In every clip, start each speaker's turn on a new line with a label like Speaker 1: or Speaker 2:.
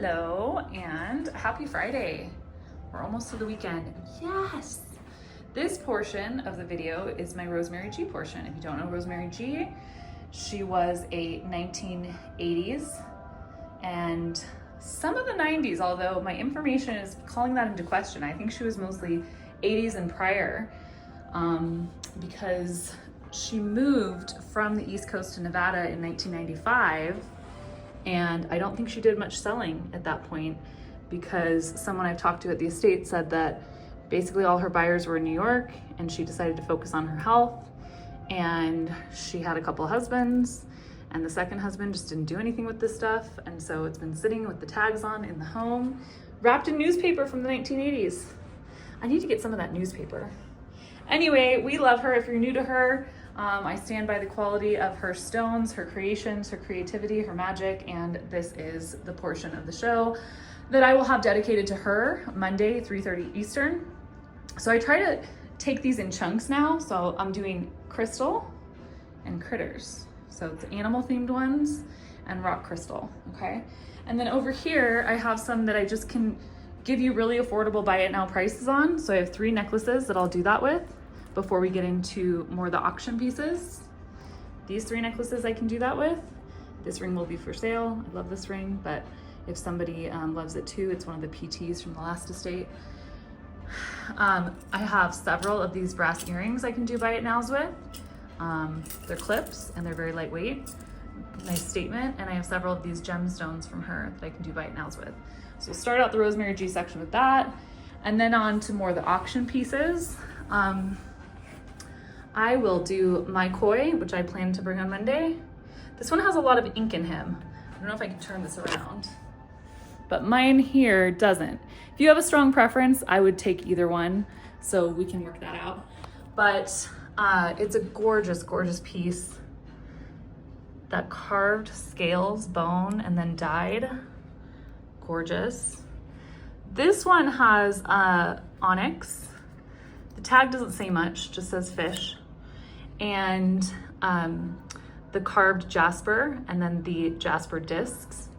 Speaker 1: Hello and happy Friday. We're almost to the weekend. Yes! This portion of the video is my Rosemary G portion. If you don't know Rosemary G, she was a 1980s and some of the 90s, although my information is calling that into question. I think she was mostly 80s and prior because she moved from the East Coast to Nevada in 1995. And I don't think she did much selling at that point because someone I've talked to at the estate said that basically all her buyers were in New York and she decided to focus on her health. And she had a couple husbands and the second husband just didn't do anything with this stuff. And so it's been sitting with the tags on in the home, wrapped in newspaper from the 1980s. I need to get some of that newspaper. Anyway, we love her. If you're new to her, I stand by the quality of her stones, her creations, her creativity, her magic, and this is the portion of the show that I will have dedicated to her Monday, 3:30 Eastern. So I try to take these in chunks now. So I'm doing crystal and critters. So it's animal themed ones and rock crystal, okay? And then over here, I have some that I just can give you really affordable buy it now prices on. So I have 3 necklaces that I'll do that with before we get into more of the auction pieces. These 3 necklaces I can do that with. This ring will be for sale. I love this ring, but if somebody loves it too, it's one of the PTs from the last estate. I have several of these brass earrings I can do buy it nows with. They're clips and they're very lightweight. Nice statement. And I have several of these gemstones from her that I can do buy it nows with. So we'll start out the Rosemary G section with that. And then on to more of the auction pieces. I will do my koi, which I plan to bring on Monday. This one has a lot of ink in him. I don't know if I can turn this around, but mine here doesn't. If you have a strong preference, I would take either one, so we can work that out. But it's a gorgeous, gorgeous piece. That carved scales, bone, and then dyed. Gorgeous. This one has onyx. The tag doesn't say much, just says fish. And the carved jasper and then the jasper discs.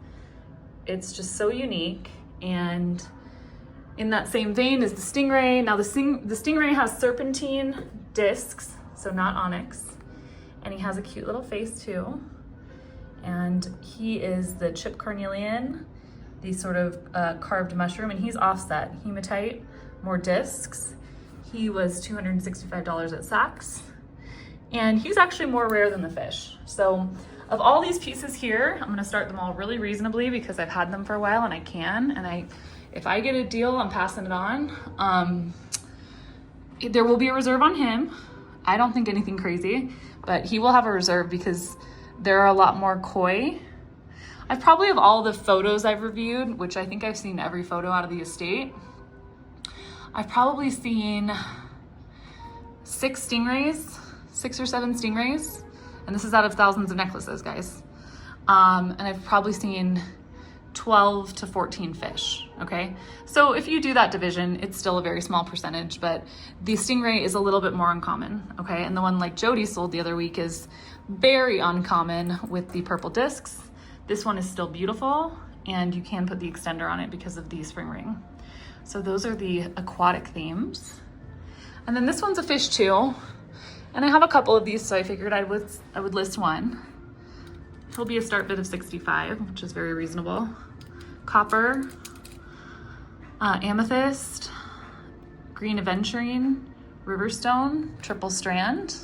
Speaker 1: It's just so unique. And in that same vein is the stingray. Now the stingray has serpentine discs, so not onyx. And he has a cute little face too. And he is the chip carnelian, the sort of carved mushroom, and he's offset, hematite, more discs. He was $265 at Saks. And he's actually more rare than the fish. So of all these pieces here, I'm gonna start them all really reasonably because I've had them for a while and I can. And if I get a deal, I'm passing it on. There will be a reserve on him. I don't think anything crazy, but he will have a reserve because there are a lot more koi. I probably have all the photos I've reviewed, which I think I've seen every photo out of the estate. I've probably seen 6 stingrays, 6 or 7 stingrays, and this is out of thousands of necklaces, guys. And I've probably seen 12 to 14 fish, okay? So if you do that division, it's still a very small percentage, but the stingray is a little bit more uncommon, okay? And the one like Jody sold the other week is very uncommon with the purple discs. This one is still beautiful, and you can put the extender on it because of the spring ring. So those are the aquatic themes. And then this one's a fish too. And I have a couple of these, so I figured I would list one. He'll be a start bid of 65, which is very reasonable. Copper, amethyst, green aventurine, riverstone, triple strand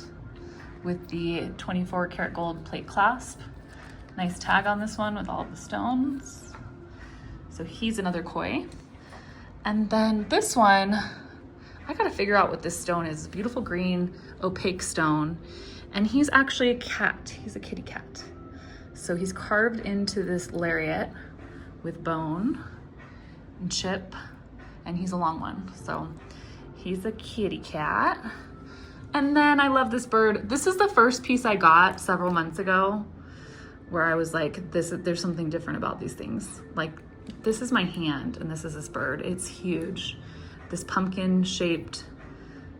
Speaker 1: with the 24 karat gold plate clasp. Nice tag on this one with all of the stones. So he's another koi. And then this one, I gotta figure out what this stone is. Beautiful green, opaque stone. And he's actually a cat. He's a kitty cat. So he's carved into this lariat with bone and chip, and he's a long one. So he's a kitty cat. And then I love this bird. This is the first piece I got several months ago where I was like, there's something different about these things. Like, this is my hand and this is this bird. It's huge. This pumpkin shaped,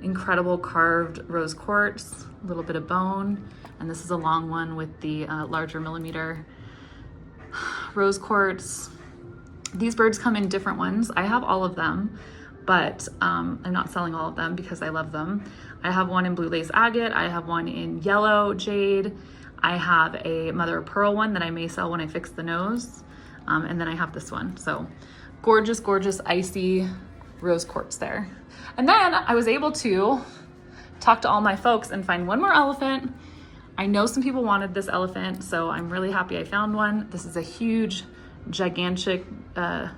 Speaker 1: incredible carved rose quartz, a little bit of bone. And this is a long one with the larger millimeter rose quartz. These birds come in different ones. I have all of them, but I'm not selling all of them because I love them. I have one in blue lace agate. I have one in yellow jade. I have a mother of pearl one that I may sell when I fix the nose. And then I have this one. So gorgeous, gorgeous, icy rose quartz there. And then I was able to talk to all my folks and find one more elephant. I know some people wanted this elephant, so I'm really happy I found one. This is a huge, gigantic, I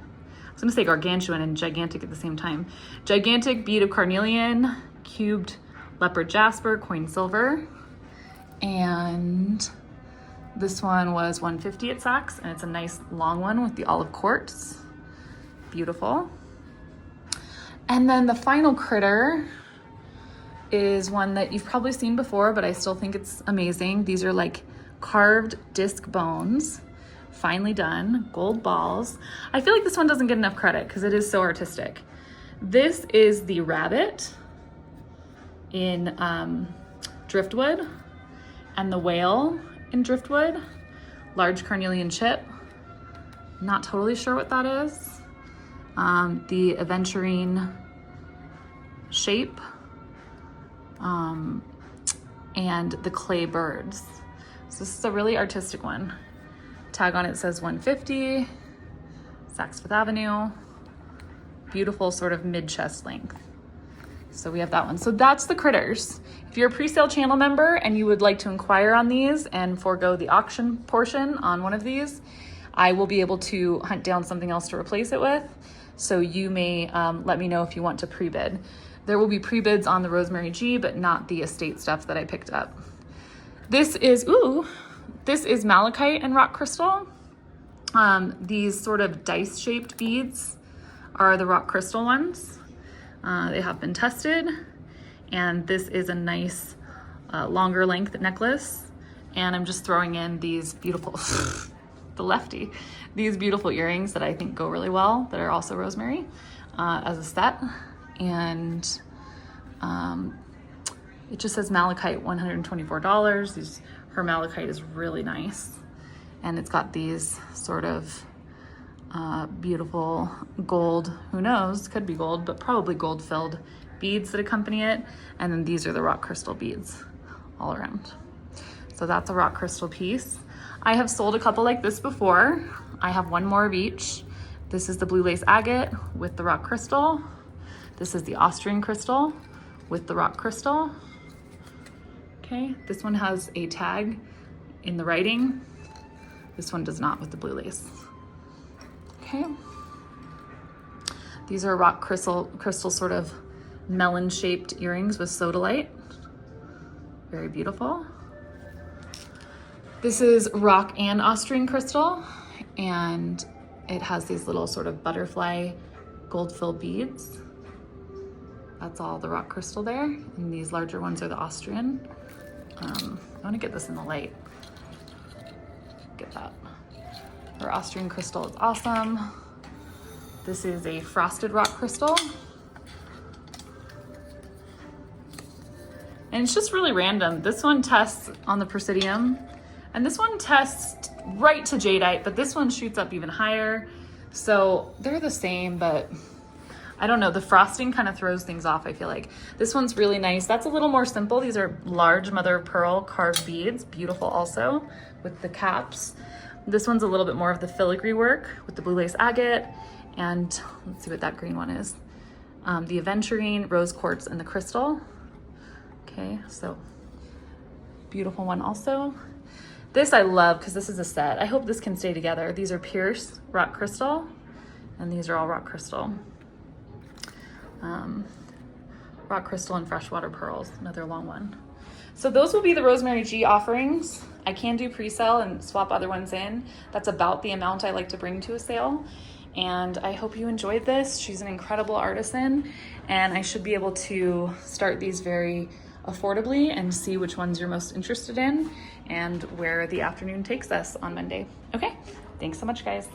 Speaker 1: was gonna say gargantuan and gigantic at the same time. Gigantic bead of carnelian, cubed leopard jasper, coin silver. And this one was $150 at Saks, and it's a nice long one with the olive quartz. Beautiful. And then the final critter is one that you've probably seen before, but I still think it's amazing. These are like carved disc bones, finely done, gold balls. I feel like this one doesn't get enough credit because it is so artistic. This is the rabbit in driftwood, and the whale in driftwood, large carnelian chip. Not totally sure what that is. The aventurine shape, and the clay birds. So this is a really artistic one. Tag on it says 150, Saks Fifth Avenue. Beautiful sort of mid-chest length. So we have that one. So that's the critters. If you're a pre-sale channel member and you would like to inquire on these and forego the auction portion on one of these, I will be able to hunt down something else to replace it with. So you may let me know if you want to pre-bid. There will be pre-bids on the Rosemary G, but not the estate stuff that I picked up. This is malachite and rock crystal. These sort of dice-shaped beads are the rock crystal ones. They have been tested, and this is a nice longer length necklace. And I'm just throwing in these beautiful, these beautiful earrings that I think go really well, that are also rosemary as a set. And it just says malachite, $124. Her malachite is really nice. And it's got these sort of beautiful gold, who knows, could be gold, but probably gold filled beads that accompany it. And then these are the rock crystal beads all around. So that's a rock crystal piece. I have sold a couple like this before. I have one more of each. This is the blue lace agate with the rock crystal. This is the Austrian crystal with the rock crystal. Okay, this one has a tag in the writing. This one does not with the blue lace. Okay. These are rock crystal sort of melon-shaped earrings with sodalite. Very beautiful. This is rock and Austrian crystal, and it has these little sort of butterfly gold-filled beads. That's all the rock crystal there, and these larger ones are the Austrian. I want to get this in the light. Get that. Our Austrian crystal is awesome. This is a frosted rock crystal. And it's just really random. This one tests on the Presidium, and this one tests right to jadeite, but this one shoots up even higher. So they're the same, but I don't know, the frosting kind of throws things off, I feel like. This one's really nice. That's a little more simple. These are large mother of pearl carved beads, beautiful also with the caps. This one's a little bit more of the filigree work with the blue lace agate, and let's see what that green one is. The aventurine, rose quartz, and the crystal. Okay, so beautiful one also. This I love because this is a set. I hope this can stay together. These are Pierce rock crystal, and these are all rock crystal. Rock crystal and freshwater pearls, another long one. So those will be the Rosemary G offerings. I can do pre-sale and swap other ones in. That's about the amount I like to bring to a sale. And I hope you enjoyed this. She's an incredible artisan, and I should be able to start these very affordably and see which ones you're most interested in and where the afternoon takes us on Monday. Okay, thanks so much, guys.